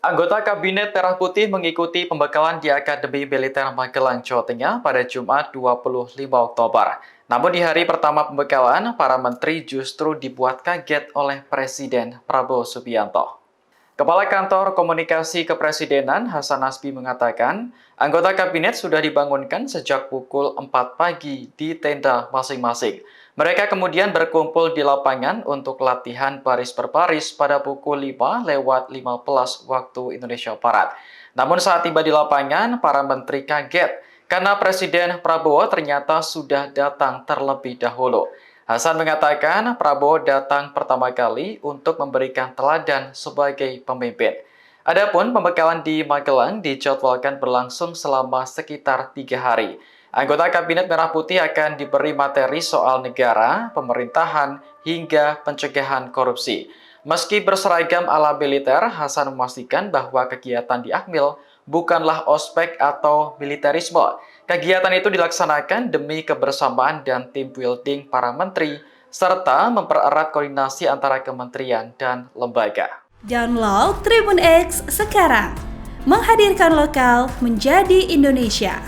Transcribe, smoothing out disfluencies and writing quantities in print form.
Anggota Kabinet Merah Putih mengikuti pembekalan di Akademi Militer Magelang, Jawa Tengah pada Jumat 25 Oktober. Namun di hari pertama pembekalan, para menteri justru dibuat kaget oleh Presiden Prabowo Subianto. Kepala Kantor Komunikasi Kepresidenan Hasan Nasbi mengatakan, anggota kabinet sudah dibangunkan sejak pukul 4 pagi di tenda masing-masing. Mereka kemudian berkumpul di lapangan untuk latihan baris per baris pada pukul 5:15 waktu Indonesia Barat. Namun saat tiba di lapangan, para menteri kaget karena Presiden Prabowo ternyata sudah datang terlebih dahulu. Hasan mengatakan Prabowo datang pertama kali untuk memberikan teladan sebagai pemimpin. Adapun pembekalan di Magelang dijadwalkan berlangsung selama sekitar 3 hari. Anggota Kabinet Merah Putih akan diberi materi soal negara, pemerintahan, hingga pencegahan korupsi. Meski berseragam ala militer, Hasan memastikan bahwa kegiatan di Akmil bukanlah ospek atau militerisme. Kegiatan itu dilaksanakan demi kebersamaan dan tim building para menteri, serta mempererat koordinasi antara kementerian dan lembaga. Download Tribun X sekarang, menghadirkan lokal menjadi Indonesia.